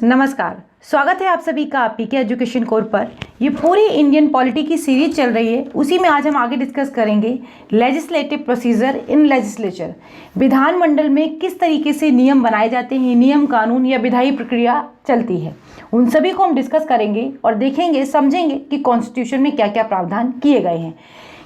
नमस्कार। स्वागत है आप सभी का पीके एजुकेशन कोर पर। ये पूरी इंडियन पॉलिटी की सीरीज चल रही है, उसी में आज हम आगे डिस्कस करेंगे लेजिस्लेटिव प्रोसीजर इन लेजिस्लेचर। विधानमंडल में किस तरीके से नियम बनाए जाते हैं, नियम कानून या विधायी प्रक्रिया चलती है, उन सभी को हम डिस्कस करेंगे और देखेंगे, समझेंगे कि कॉन्स्टिट्यूशन में क्या क्या प्रावधान किए गए हैं।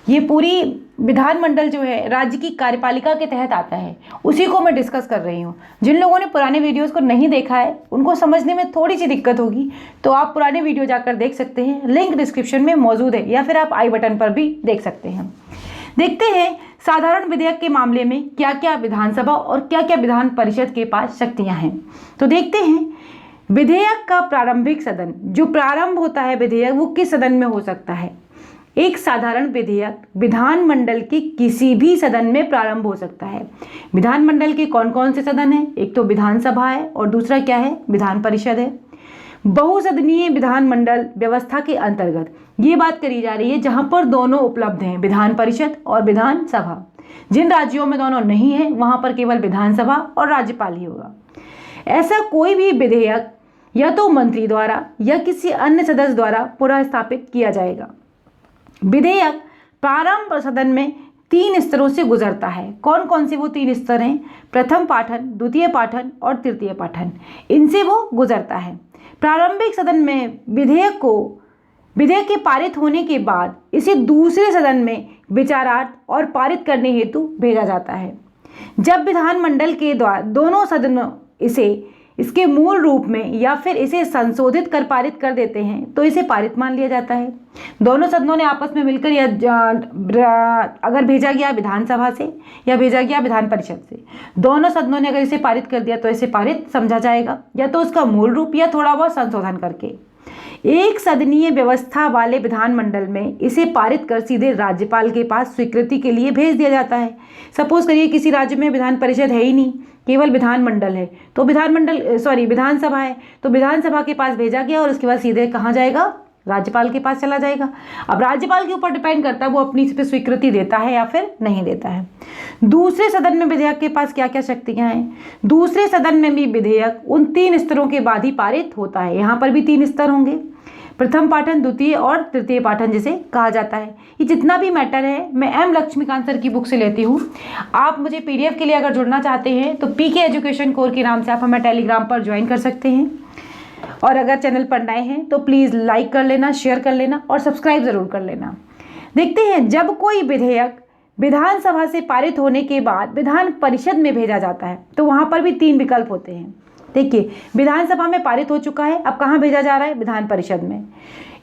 ये पूरी विधानमंडल जो है राज्य की कार्यपालिका के तहत आता है, उसी को मैं डिस्कस कर रही हूँ। जिन लोगों ने पुराने वीडियोस को नहीं देखा है उनको समझने में थोड़ी सी दिक्कत होगी, तो आप पुराने वीडियो जाकर देख सकते हैं, लिंक डिस्क्रिप्शन में मौजूद है, या फिर आप आई बटन पर भी देख सकते हैं। देखते हैं साधारण विधेयक के मामले में क्या क्या विधानसभा और क्या क्या विधान परिषद के पास शक्तियाँ हैं। तो देखते हैं विधेयक का प्रारंभिक सदन, जो प्रारंभ होता है विधेयक, वो किस सदन में हो सकता है। एक साधारण विधेयक विधानमंडल के किसी भी सदन में प्रारंभ हो सकता है। विधानमंडल के कौन कौन से सदन हैं? एक तो विधानसभा है और दूसरा क्या है? विधान परिषद है। बहुसदनीय विधानमंडल व्यवस्था के अंतर्गत ये बात करी जा रही है जहां पर दोनों उपलब्ध हैं, विधान परिषद और विधानसभा। जिन राज्यों में दोनों नहीं है वहां पर केवल विधानसभा और राज्यपाल ही होगा। ऐसा कोई भी विधेयक या तो मंत्री द्वारा या किसी अन्य सदस्य द्वारा पुनः स्थापित किया जाएगा। विधेयक प्रारंभ सदन में 3 स्तरों से गुजरता है। कौन कौन से वो 3 स्तर हैं? प्रथम पाठन, द्वितीय पाठन और तृतीय पाठन, इनसे वो गुजरता है। प्रारंभिक सदन में विधेयक के पारित होने के बाद इसे दूसरे सदन में विचारार्थ और पारित करने हेतु भेजा जाता है। जब विधानमंडल के द्वारा दोनों सदनों इसके मूल रूप में या फिर इसे संशोधित कर पारित कर देते हैं तो इसे पारित मान लिया जाता है। दोनों सदनों ने आपस में मिलकर या अगर भेजा गया विधानसभा से या भेजा गया विधान परिषद से, दोनों सदनों ने अगर इसे पारित कर दिया तो इसे पारित समझा जाएगा, या तो उसका मूल रूप या थोड़ा बहुत संशोधन करके। एक सदनीय व्यवस्था वाले विधानमंडल में इसे पारित कर सीधे राज्यपाल के पास स्वीकृति के लिए भेज दिया जाता है। सपोज करिए किसी राज्य में विधान परिषद है ही नहीं, केवल विधानमंडल है, तो विधानसभा है, तो विधानसभा के पास भेजा गया और उसके बाद सीधे कहाँ जाएगा? राज्यपाल के पास चला जाएगा। अब राज्यपाल के ऊपर डिपेंड करता है वो अपनी इस पर स्वीकृति देता है या फिर नहीं देता है। दूसरे सदन में विधेयक के पास क्या क्या शक्तियां हैं? दूसरे सदन में भी विधेयक उन 3 स्तरों के बाद ही पारित होता है। यहाँ पर भी 3 स्तर होंगे, प्रथम पाठन, द्वितीय और तृतीय पाठन जिसे कहा जाता है। ये जितना भी मैटर है मैं एम लक्ष्मीकांत सर की बुक से लेती हूँ। आप मुझे पीडीएफ के लिए अगर जुड़ना चाहते हैं तो पीके एजुकेशन कोर के नाम से आप हमें टेलीग्राम पर ज्वाइन कर सकते हैं। और अगर चैनल पर नए हैं तो प्लीज़ लाइक कर लेना, शेयर कर लेना और सब्सक्राइब ज़रूर कर लेना। देखते हैं जब कोई विधेयक विधानसभा से पारित होने के बाद विधान परिषद में भेजा जाता है तो वहाँ पर भी 3 विकल्प होते हैं। देखिए, विधानसभा में पारित हो चुका है, अब कहाँ भेजा जा रहा है? विधान परिषद में।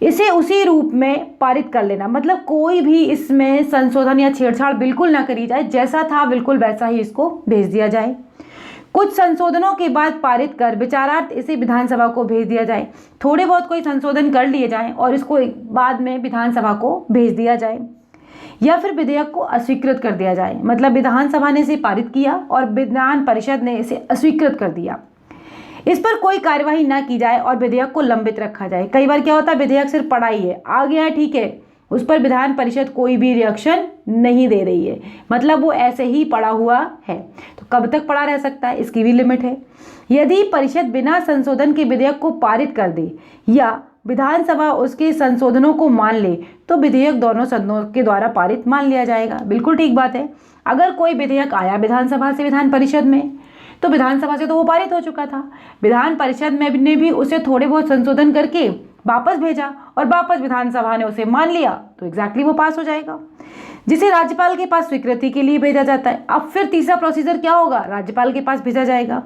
इसे उसी रूप में पारित कर लेना, मतलब कोई भी इसमें संशोधन या छेड़छाड़ बिल्कुल ना करी जाए, जैसा था बिल्कुल वैसा ही इसको भेज दिया जाए। कुछ संशोधनों के बाद पारित कर विचारार्थ इसे विधानसभा को भेज दिया जाए। थोड़े बहुत कोई संशोधन कर लिए जाएं और इसको बाद में विधानसभा को भेज दिया जाए, या फिर विधेयक को अस्वीकृत कर दिया जाए, मतलब विधानसभा ने इसे पारित किया और विधान परिषद ने इसे अस्वीकृत कर दिया। इस पर कोई कार्यवाही ना की जाए और विधेयक को लंबित रखा जाए। कई बार क्या होता है, विधेयक सिर्फ पड़ा ही है, आ गया ठीक है, उस पर विधान परिषद कोई भी रिएक्शन नहीं दे रही है, मतलब वो ऐसे ही पड़ा हुआ है। तो कब तक पड़ा रह सकता है, इसकी भी लिमिट है। यदि परिषद बिना संशोधन के विधेयक को पारित कर दे या विधानसभा उसके संशोधनों को मान ले तो विधेयक दोनों सदनों के द्वारा पारित मान लिया जाएगा। बिल्कुल ठीक बात है। अगर कोई विधेयक आया विधानसभा से विधान परिषद में तो विधानसभा से तो वो पारित हो चुका था, विधान परिषद में ने भी उसे थोड़े बहुत संशोधन करके वापस भेजा और वापस विधानसभा ने उसे मान लिया तो एग्जैक्टली वो पास हो जाएगा, जिसे राज्यपाल के पास स्वीकृति के लिए भेजा जाता है। अब फिर तीसरा प्रोसीजर क्या होगा? राज्यपाल के पास भेजा जाएगा।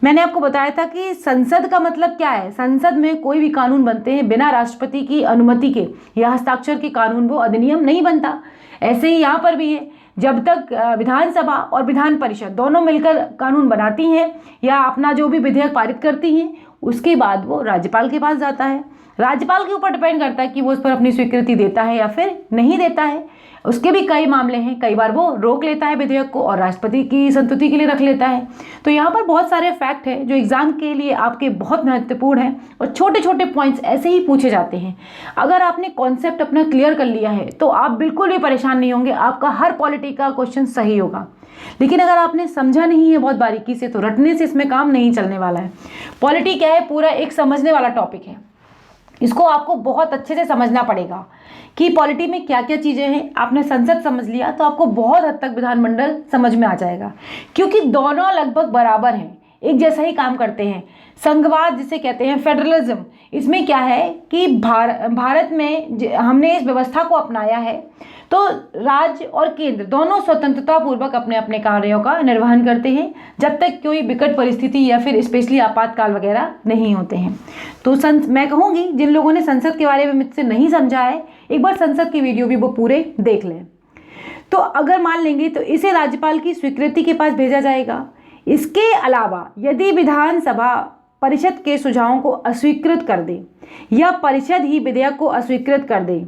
मैंने आपको बताया था कि संसद का मतलब क्या है। संसद में कोई भी कानून बनते हैं बिना राष्ट्रपति की अनुमति के या हस्ताक्षर के कानून वो अधिनियम नहीं बनता। ऐसे ही यहाँ पर भी है, जब तक विधानसभा और विधान परिषद दोनों मिलकर कानून बनाती हैं या अपना जो भी विधेयक पारित करती हैं, उसके बाद वो राज्यपाल के पास जाता है। राज्यपाल के ऊपर डिपेंड करता है कि वो उस पर अपनी स्वीकृति देता है या फिर नहीं देता है। उसके भी कई मामले हैं, कई बार वो रोक लेता है विधेयक को और राष्ट्रपति की संस्तुति के लिए रख लेता है। तो यहाँ पर बहुत सारे फैक्ट हैं जो एग्जाम के लिए आपके बहुत महत्वपूर्ण हैं और छोटे छोटे पॉइंट्स ऐसे ही पूछे जाते हैं। अगर आपने कॉन्सेप्ट अपना क्लियर कर लिया है तो आप बिल्कुल भी परेशान नहीं होंगे, आपका हर पॉलिटी का क्वेश्चन सही होगा। लेकिन अगर आपने समझा नहीं है बहुत बारीकी से तो रटने से इसमें काम नहीं चलने वाला है। पॉलिटी क्या है, पूरा एक समझने वाला टॉपिक है। इसको आपको बहुत अच्छे से समझना पड़ेगा कि पॉलिटी में क्या क्या चीज़ें हैं। आपने संसद समझ लिया तो आपको बहुत हद तक विधानमंडल समझ में आ जाएगा, क्योंकि दोनों लगभग बराबर हैं, एक जैसा ही काम करते हैं। संघवाद जिसे कहते हैं, फेडरलिज्म, इसमें क्या है कि भारत में हमने इस व्यवस्था को अपनाया है तो राज्य और केंद्र दोनों स्वतंत्रता पूर्वक अपने अपने कार्यों का निर्वहन करते हैं जब तक कोई विकट परिस्थिति या फिर स्पेशली आपातकाल वगैरह नहीं होते हैं। तो मैं कहूँगी जिन लोगों ने संसद के बारे में मुझसे नहीं समझा है, एक बार संसद की वीडियो भी वो पूरे देख लें। तो अगर मान लेंगे तो इसे राज्यपाल की स्वीकृति के पास भेजा जाएगा। इसके अलावा यदि विधानसभा परिषद के सुझावों को अस्वीकृत कर दे या परिषद ही विधेयक को अस्वीकृत कर दे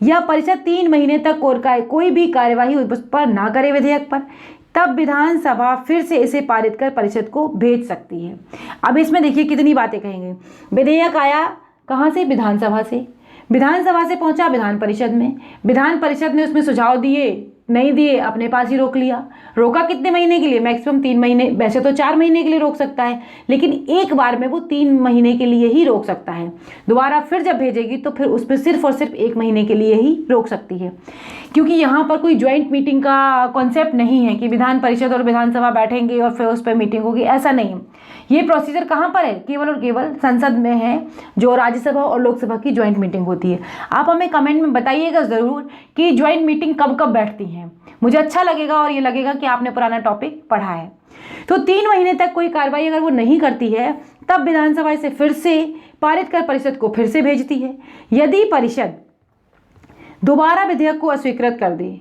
या परिषद 3 महीने तक कोई भी कार्यवाही उस पर ना करे विधेयक पर, तब विधानसभा फिर से इसे पारित कर परिषद को भेज सकती है। अब इसमें देखिए कितनी बातें कहेंगे। विधेयक आया कहाँ से? विधानसभा से। विधानसभा से पहुंचा विधान परिषद में, विधान परिषद ने उसमें सुझाव दिए, नहीं दिए, अपने पास ही रोक लिया। रोका कितने महीने के लिए? मैक्सिमम 3 महीने, वैसे तो 4 महीने के लिए रोक सकता है, लेकिन एक बार में वो 3 महीने के लिए ही रोक सकता है। दोबारा फिर जब भेजेगी तो फिर उस पर सिर्फ और सिर्फ 1 महीने के लिए ही रोक सकती है, क्योंकि यहाँ पर कोई ज्वाइंट मीटिंग का कॉन्सेप्ट नहीं है कि विधान परिषद और विधानसभा बैठेंगे और फिर उस पर मीटिंग होगी, ऐसा नहीं है। ये प्रोसीजर कहाँ पर है? केवल और केवल संसद में है, जो राज्यसभा और लोकसभा की ज्वाइंट मीटिंग होती है। आप हमें कमेंट में बताइएगा ज़रूर कि ज्वाइंट मीटिंग कब कब बैठती हैं, मुझे अच्छा लगेगा और ये लगेगा कि आपने पुराना टॉपिक पढ़ा है। तो 3 महीने तक कोई कार्रवाई अगर वो नहीं करती है तब विधानसभा इसे फिर से पारित कर परिषद को फिर से भेजती है। यदि परिषद दोबारा विधेयक को अस्वीकृत कर दे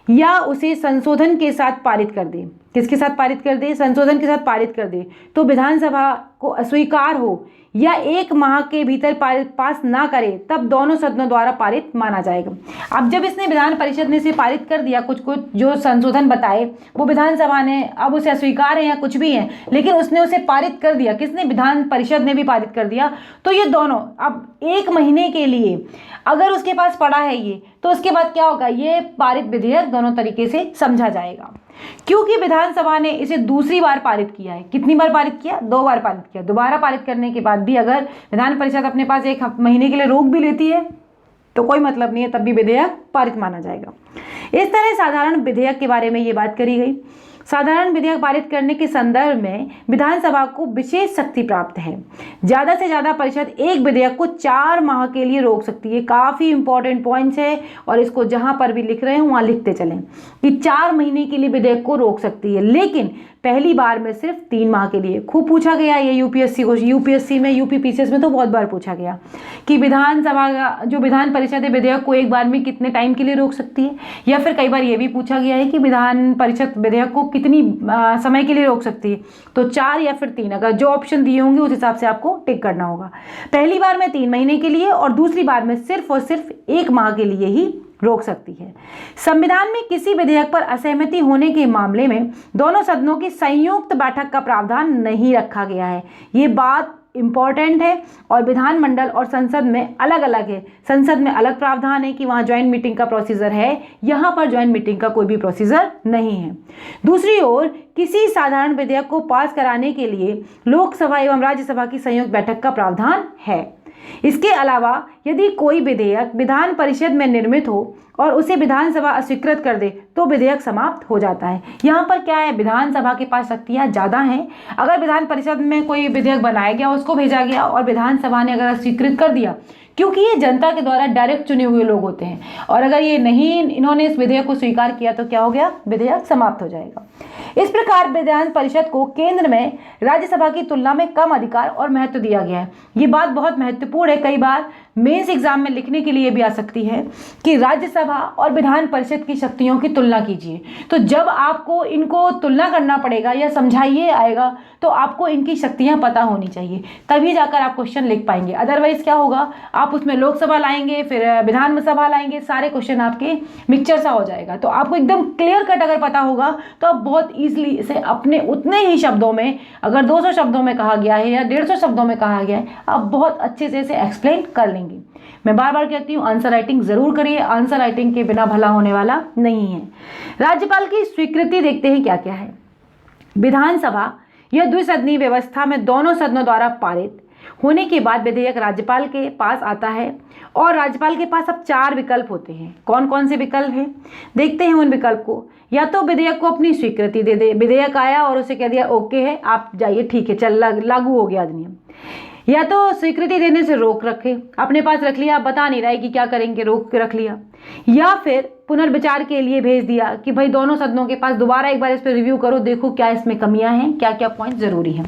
या उसे संशोधन के साथ पारित कर दे, किसके साथ पारित कर दे? संशोधन के साथ पारित कर दे, तो विधानसभा को अस्वीकार हो या 1 माह के भीतर पास ना करे तब दोनों सदनों द्वारा पारित माना जाएगा। अब जब इसने विधान परिषद ने इसे पारित कर दिया, कुछ जो संशोधन बताए वो विधानसभा ने अब उसे अस्वीकार है या कुछ भी है, लेकिन उसने उसे पारित कर दिया, किसने? विधान परिषद ने भी पारित कर दिया। तो ये दोनों अब 1 महीने के लिए अगर उसके पास पड़ा है ये, तो उसके बाद क्या होगा? ये पारित विधेयक दोनों तरीके से समझा जाएगा, क्योंकि विधानसभा ने इसे दूसरी बार पारित किया है। कितनी बार पारित किया? 2 बार पारित किया। दोबारा पारित करने के बाद भी अगर विधान परिषद अपने पास 1 महीने के लिए रोक भी लेती है तो कोई मतलब नहीं है, तब भी विधेयक पारित माना जाएगा। इस तरह साधारण विधेयक के बारे में ये बात करी गई। साधारण विधेयक पारित करने के संदर्भ में विधानसभा को विशेष शक्ति प्राप्त है। ज़्यादा से ज़्यादा परिषद एक विधेयक को 4 माह के लिए रोक सकती है। काफ़ी इंपॉर्टेंट पॉइंट्स है और इसको जहाँ पर भी लिख रहे हैं वहाँ लिखते चलें कि 4 महीने के लिए विधेयक को रोक सकती है, लेकिन पहली बार में सिर्फ 3 माह के लिए। खूब पूछा गया ये यूपीएससी में, यूपीपीसीएस में तो बहुत बार पूछा गया कि विधानसभा का जो विधान परिषद है विधेयक को एक बार में कितने टाइम के लिए रोक सकती है, या फिर कई बार ये भी पूछा गया है कि विधान परिषद विधेयक को कितनी समय के लिए रोक सकती है। तो 4 या फिर 3, अगर जो ऑप्शन दिए होंगे उस हिसाब से आपको टिक करना होगा। पहली बार में 3 महीने के लिए और दूसरी बार में सिर्फ और सिर्फ 1 माह के लिए ही रोक सकती है। संविधान में किसी विधेयक पर असहमति होने के मामले में दोनों सदनों की संयुक्त बैठक का प्रावधान नहीं रखा गया है। ये बात इंपॉर्टेंट है और विधानमंडल और संसद में अलग अलग है। संसद में अलग प्रावधान है कि वहाँ ज्वाइंट मीटिंग का प्रोसीजर है, यहाँ पर ज्वाइंट मीटिंग का कोई भी प्रोसीजर नहीं है। दूसरी ओर किसी साधारण विधेयक को पास कराने के लिए लोकसभा एवं राज्यसभा की संयुक्त बैठक का प्रावधान है। इसके अलावा यदि कोई विधेयक विधान परिषद में निर्मित हो और उसे विधानसभा अस्वीकृत कर दे तो विधेयक समाप्त हो जाता है। यहाँ पर क्या है, विधानसभा के पास शक्तियाँ ज़्यादा हैं। अगर विधान परिषद में कोई विधेयक बनाया गया, उसको भेजा गया और विधानसभा ने अगर अस्वीकृत कर दिया, क्योंकि ये जनता के द्वारा डायरेक्ट चुने हुए लोग होते हैं, और अगर ये नहीं इन्होंने इस विधेयक को स्वीकार किया तो क्या हो गया? विधेयक समाप्त हो जाएगा। इस प्रकार विधान परिषद को केंद्र में राज्यसभा की तुलना में कम अधिकार और महत्व दिया गया है। ये बात बहुत महत्वपूर्ण है, कई बार मेंस एग्जाम में लिखने के लिए भी आ सकती है कि राज्यसभा और विधान परिषद की शक्तियों की तुलना कीजिए। तो जब आपको इनको तुलना करना पड़ेगा या समझाइए आएगा तो आपको इनकी शक्तियां पता होनी चाहिए, तभी जाकर आप क्वेश्चन लिख पाएंगे। अदरवाइज क्या होगा, आप उसमें लोकसभा लाएंगे, फिर विधानसभा लाएंगे, सारे क्वेश्चन आपके मिक्सचर सा हो जाएगा। तो आपको एकदम क्लियर कट अगर पता होगा तो आप बहुत ईजिली इसे अपने उतने ही शब्दों में, अगर 200 शब्दों में कहा गया है या 150 शब्दों में कहा गया है, आप बहुत अच्छे से इसे एक्सप्लेन कर लेंगे। मैं बार बार कहती हूँ आंसर राइटिंग जरूर करिए, आंसर राइटिंग के बिना भला होने वाला नहीं है। राज्यपाल की स्वीकृति देखते हैं क्या क्या है। विधानसभा या द्विसदनीय व्यवस्था में दोनों सदनों द्वारा पारित होने के बाद विधेयक राज्यपाल के पास आता है और राज्यपाल के पास अब 4 विकल्प होते हैं। कौन कौन से विकल्प हैं देखते हैं उन विकल्प को। या तो विधेयक को अपनी स्वीकृति दे दे, विधेयक आया और उसे कह दिया ओके है, आप जाइए, ठीक है, चल लागू हो गया अधिनियम। या तो स्वीकृति देने से रोक रखे, अपने पास रख लिया, आप बता नहीं रहे कि क्या करेंगे, रोक के रख लिया। या फिर पुनर्विचार के लिए भेज दिया कि भाई दोनों सदनों के पास दोबारा एक बार इस पर रिव्यू करो, देखो क्या इसमें कमियां हैं, क्या क्या पॉइंट जरूरी हैं।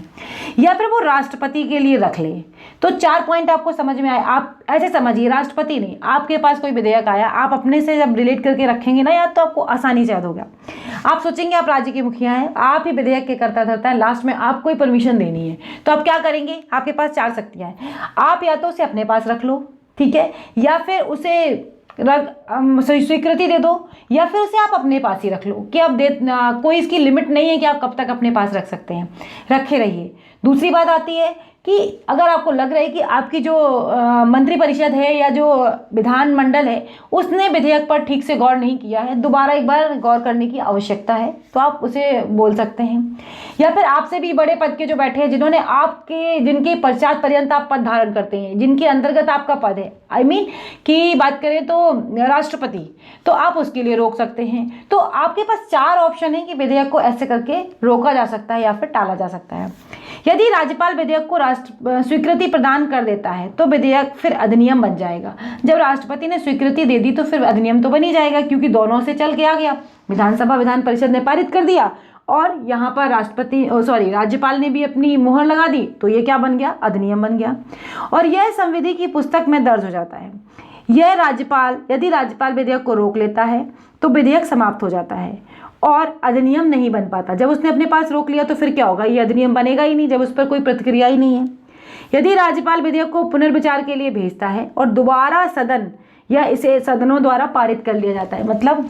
या फिर वो राष्ट्रपति के लिए रख ले। तो 4 पॉइंट आपको समझ में आए। आप ऐसे समझिए, राष्ट्रपति नहीं, आपके पास कोई विधेयक आया, आप अपने से जब रिलेट करके रखेंगे ना याद, तो आपको आसानी से याद होगा। आप सोचेंगे आप राज्य के मुखिया हैं, आप ही विधेयक के करता धरता है, लास्ट में आपको ही परमिशन देनी है, तो आप क्या करेंगे, आपके पास 4 शक्तियां हैं। आप या तो उसे अपने पास रख लो, ठीक है, या फिर उसे स्वीकृति दे दो, या फिर उसे आप अपने पास ही रख लो कि अब कोई इसकी लिमिट नहीं है कि आप कब तक अपने पास रख सकते हैं, रखे रहिए। दूसरी बात आती है कि अगर आपको लग रहा है कि आपकी जो मंत्रिपरिषद है या जो विधानमंडल है उसने विधेयक पर ठीक से गौर नहीं किया है, दोबारा एक बार गौर करने की आवश्यकता है, तो आप उसे बोल सकते हैं। या फिर आपसे भी बड़े पद के जो बैठे हैं, जिन्होंने जिनके पश्चात पर्यंत आप पद धारण करते हैं, जिनके अंतर्गत आपका पद है, कि बात करें तो राष्ट्रपति, तो आप उसके लिए रोक सकते हैं। तो आपके पास 4 ऑप्शन है कि विधेयक को ऐसे करके रोका जा सकता है या फिर टाला जा सकता है। यदि राज्यपाल विधेयक को स्वीकृति प्रदान कर देता है तो विधेयक फिर अधिनियम बन जाएगा। जब राष्ट्रपति ने स्वीकृति दे दी तो फिर अधिनियम तो बन ही जाएगा, क्योंकि दोनों से चल के आ गया। विधानसभा विधान परिषद ने पारित कर दिया और यहाँ पर राज्यपाल ने भी अपनी मुहर लगा दी, तो ये क्या बन गया, अधिनियम बन गया। और यह संविधि की पुस्तक में दर्ज हो जाता है। यदि राज्यपाल विधेयक को रोक लेता है तो विधेयक समाप्त हो जाता है और अधिनियम नहीं बन पाता। जब उसने अपने पास रोक लिया तो फिर क्या होगा, ये अधिनियम बनेगा ही नहीं, जब उस पर कोई प्रतिक्रिया ही नहीं है। यदि राज्यपाल विधेयक को पुनर्विचार के लिए भेजता है और दोबारा सदन या इसे सदनों द्वारा पारित कर लिया जाता है, मतलब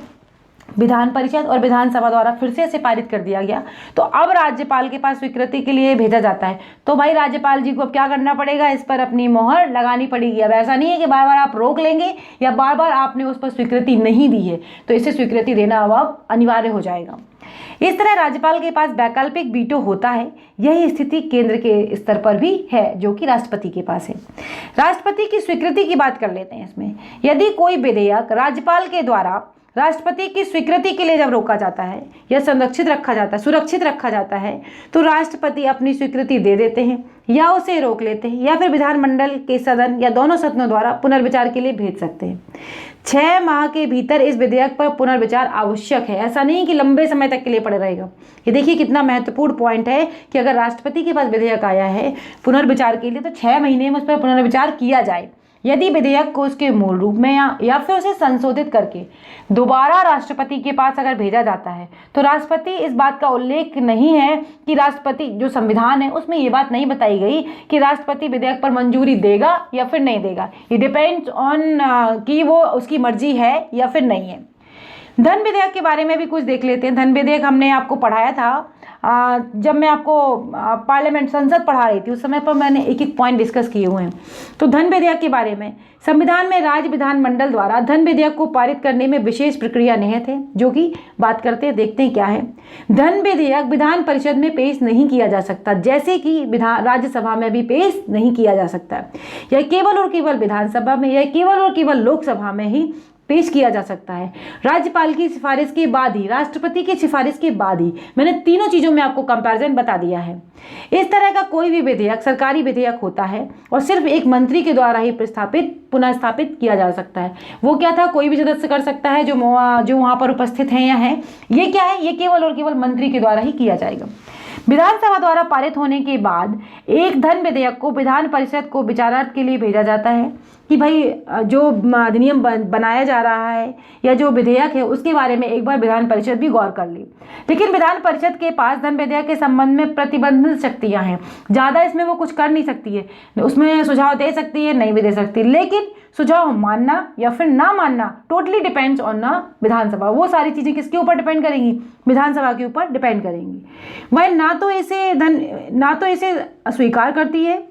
विधान परिषद और विधानसभा द्वारा फिर से इसे पारित कर दिया गया, तो अब राज्यपाल के पास स्वीकृति के लिए भेजा जाता है, तो भाई राज्यपाल जी को अब क्या करना पड़ेगा, इस पर अपनी मोहर लगानी पड़ेगी। अब ऐसा नहीं है कि बार बार आप रोक लेंगे या बार बार आपने उस पर स्वीकृति नहीं दी है, तो इसे स्वीकृति देना अब अनिवार्य हो जाएगा। इस तरह राज्यपाल के पास वैकल्पिक वीटो होता है। यही स्थिति केंद्र के स्तर पर भी है, जो कि राष्ट्रपति के पास है। राष्ट्रपति की स्वीकृति की बात कर लेते हैं इसमें। यदि कोई विधेयक राज्यपाल के द्वारा राष्ट्रपति की स्वीकृति के लिए जब रोका जाता है या सुरक्षित रखा जाता है तो राष्ट्रपति अपनी स्वीकृति दे देते हैं या उसे रोक लेते हैं, या फिर विधानमंडल के सदन या दोनों सदनों द्वारा पुनर्विचार के लिए भेज सकते हैं। 6 माह के भीतर इस विधेयक पर पुनर्विचार आवश्यक है। ऐसा नहीं कि लंबे समय तक के लिए पड़े रहेगा। ये देखिए कितना महत्वपूर्ण पॉइंट है कि अगर राष्ट्रपति के पास विधेयक आया है पुनर्विचार के लिए तो 6 महीने में उस पर पुनर्विचार किया जाए। यदि विधेयक को उसके मूल रूप में या फिर उसे संशोधित करके दोबारा राष्ट्रपति के पास अगर भेजा जाता है तो राष्ट्रपति, इस बात का उल्लेख नहीं है कि राष्ट्रपति जो संविधान है उसमें ये बात नहीं बताई गई कि राष्ट्रपति विधेयक पर मंजूरी देगा या फिर नहीं देगा। ये डिपेंड्स ऑन कि वो उसकी मर्जी है या फिर नहीं है। धन विधेयक के बारे में भी कुछ देख लेते हैं। धन विधेयक हमने आपको पढ़ाया था जब मैं आपको पार्लियामेंट संसद पढ़ा रही थी, उस समय पर मैंने एक एक पॉइंट डिस्कस किए हुए हैं। तो धन विधेयक के बारे में संविधान में राज्य विधानमंडल द्वारा धन विधेयक को पारित करने में विशेष प्रक्रिया निहित है, जो कि बात करते हैं, देखते हैं क्या है। धन विधेयक विधान परिषद में पेश नहीं किया जा सकता, जैसे कि राज्यसभा में भी पेश नहीं किया जा सकता। यह केवल और केवल विधानसभा में या केवल और केवल लोकसभा में ही पेश किया जा सकता है। राज्यपाल की सिफारिश के बाद ही, राष्ट्रपति की सिफारिश के बाद ही। मैंने तीनों चीजों में आपको कंपैरिजन बता दिया है। इस तरह का कोई भी विधेयक सरकारी विधेयक होता है और सिर्फ एक मंत्री के द्वारा ही पुनः स्थापित किया जा सकता है। वो क्या था, कोई भी सदस्य कर सकता है जो वहां पर उपस्थित हैं या हैं। ये क्या है, ये केवल और केवल मंत्री के द्वारा ही किया जाएगा। विधानसभा द्वारा पारित होने के बाद एक धन विधेयक को विधान परिषद को विचारार्थ के लिए भेजा जाता है। कि भाई जो अधिनियम बनाया जा रहा है या जो विधेयक है उसके बारे में एक बार विधान परिषद भी गौर कर ले। लेकिन विधान परिषद के पास धन विधेयक के संबंध में प्रतिबंधित शक्तियां हैं, ज़्यादा इसमें वो कुछ कर नहीं सकती है। उसमें सुझाव दे सकती है, नहीं भी दे सकती, लेकिन सुझाव मानना या फिर ना मानना टोटली डिपेंड्स ऑन ना विधानसभा। वो सारी चीज़ें किसके ऊपर डिपेंड करेंगी? विधानसभा के ऊपर डिपेंड करेंगी। वह ना तो इसे स्वीकार करती है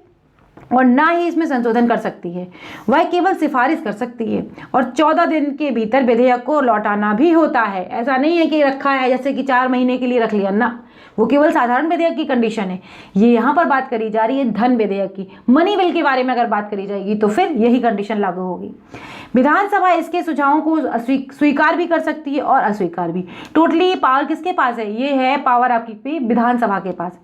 और ना ही इसमें संशोधन कर सकती है, वह केवल सिफारिश कर सकती है। और 14 दिन के भीतर विधेयक को लौटाना भी होता है। ऐसा नहीं है कि रखा है जैसे कि 4 महीने के लिए रख लिया, ना, वो केवल साधारण विधेयक की कंडीशन है। ये यहाँ पर बात करी जा रही है धन विधेयक की। मनी बिल के बारे में अगर बात करी जाएगी तो फिर यही कंडीशन लागू होगी। विधानसभा इसके सुझावों को स्वीकार भी कर सकती है और अस्वीकार भी। टोटली पावर किसके पास है? ये है पावर आपकी विधानसभा के पास।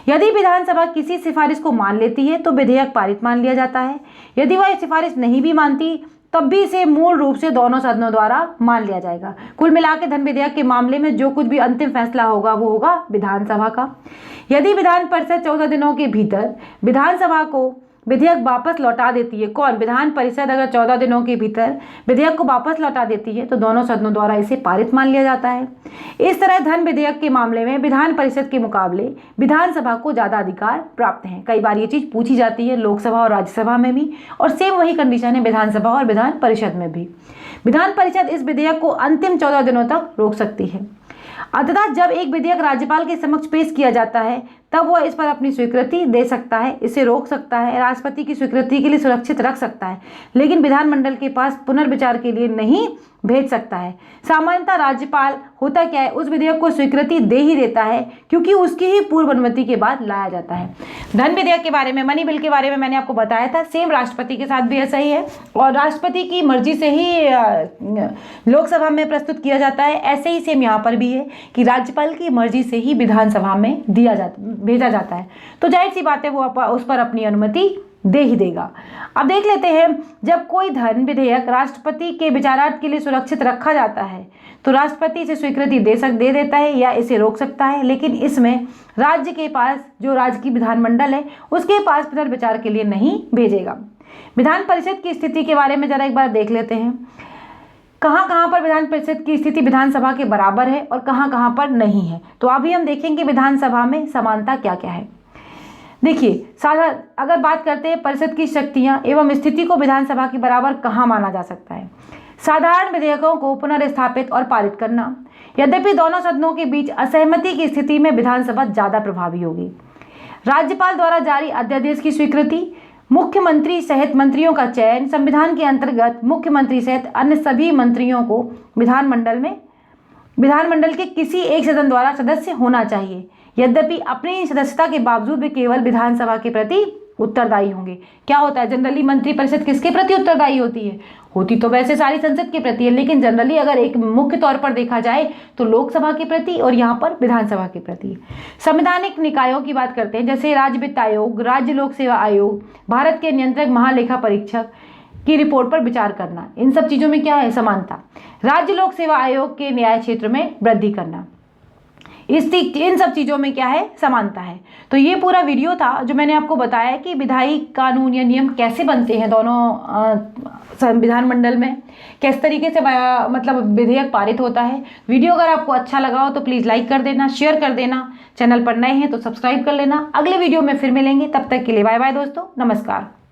यदि विधानसभा किसी सिफारिश को मान लेती है तो विधेयक पारित मान लिया जाता है। यदि वह सिफारिश नहीं भी मानती तब भी इसे मूल रूप से दोनों सदनों द्वारा मान लिया जाएगा। कुल मिलाकर धन विधेयक के मामले में जो कुछ भी अंतिम फैसला होगा वो होगा विधानसभा का। यदि विधान परिषद 14 दिनों के भीतर विधानसभा को विधेयक वापस लौटा देती है, कौन? विधान परिषद अगर 14 दिनों के भीतर विधेयक को वापस लौटा देती है तो दोनों सदनों द्वारा इसे पारित मान लिया जाता है। इस तरह धन विधेयक के मामले में विधान परिषद के मुकाबले विधानसभा को ज़्यादा अधिकार प्राप्त हैं। कई बार ये चीज़ पूछी जाती है लोकसभा और राज्यसभा में भी, और सेम वही कंडीशन है विधानसभा और विधान परिषद में भी। विधान परिषद इस विधेयक को अंतिम 14 दिनों तक रोक सकती है। अतः जब एक विधेयक राज्यपाल के समक्ष पेश किया जाता है तब वह इस पर अपनी स्वीकृति दे सकता है, इसे रोक सकता है, राष्ट्रपति की स्वीकृति के लिए सुरक्षित रख सकता है, लेकिन विधानमंडल के पास पुनर्विचार के लिए नहीं भेज सकता है। सामान्यतः राज्यपाल होता क्या है, उस विधेयक को स्वीकृति दे ही देता है क्योंकि उसकी ही पूर्व अनुमति के बाद लाया जाता है। धन विधेयक के बारे में, मनी बिल के बारे में मैंने आपको बताया था, सेम राष्ट्रपति के साथ भी ऐसा ही है और राष्ट्रपति की मर्जी से ही लोकसभा में प्रस्तुत किया जाता है। ऐसे ही सेम यहाँ पर भी है कि राज्यपाल की मर्जी से ही विधानसभा में भेजा जाता है। तो जाहिर सी बात है वो उस पर अपनी अनुमति दे ही देगा। अब देख लेते हैं, जब कोई धन विधेयक राष्ट्रपति के विचारार्थ के लिए सुरक्षित रखा जाता है तो राष्ट्रपति इसे स्वीकृति दे देता है या इसे रोक सकता है, लेकिन इसमें राज्य के पास, जो राज्य की विधानमंडल है उसके पास पुनर्विचार के लिए नहीं भेजेगा। विधान परिषद की स्थिति के बारे में जरा एक बार देख लेते हैं। कहाँ कहाँ पर विधान परिषद की स्थिति विधानसभा के बराबर है और कहाँ कहाँ पर नहीं है। तो अभी हम देखेंगे विधानसभा में समानता क्या क्या है। देखिए, अगर बात करते हैं परिषद की शक्तियां एवं स्थिति को विधानसभा के बराबर कहाँ माना जा सकता है। साधारण विधेयकों को पुनर्स्थापित और पारित करना। यद्यपि दोनों सदनों के बीच असहमति की स्थिति में विधानसभा ज़्यादा प्रभावी होगी। राज्यपाल द्वारा जारी अध्यादेश की स्वीकृति। मुख्यमंत्री सहित मंत्रियों का चयन। संविधान के अंतर्गत मुख्यमंत्री सहित अन्य सभी मंत्रियों को विधानमंडल के किसी एक सदन द्वारा सदस्य होना चाहिए। यद्यपि अपनी सदस्यता के बावजूद भी केवल विधानसभा के प्रति उत्तरदायी होंगे। क्या होता है, जनरली मंत्रिपरिषद किसके प्रति उत्तरदायी होती है? होती तो वैसे सारी संसद के प्रति है, लेकिन जनरली अगर एक मुख्य तौर पर देखा जाए तो लोकसभा के प्रति और यहाँ पर विधानसभा के प्रति। संवैधानिक निकायों की बात करते हैं, जैसे राज्य वित्त आयोग, राज्य लोक सेवा आयोग, भारत के नियंत्रक महालेखा परीक्षक की रिपोर्ट पर विचार करना। इन सब चीज़ों में क्या है? समानता। राज्य लोक सेवा आयोग के न्याय क्षेत्र में वृद्धि करना। इन सब चीज़ों में क्या है? समानता है। तो ये पूरा वीडियो था जो मैंने आपको बताया कि विधायी कानून या नियम कैसे बनते हैं दोनों विधानमंडल में, किस तरीके से मतलब विधेयक पारित होता है। वीडियो अगर आपको अच्छा लगा हो तो प्लीज़ लाइक कर देना, शेयर कर देना। चैनल पर नए हैं तो सब्सक्राइब कर लेना। अगले वीडियो में फिर मिलेंगे, तब तक के लिए बाय बाय दोस्तों, नमस्कार।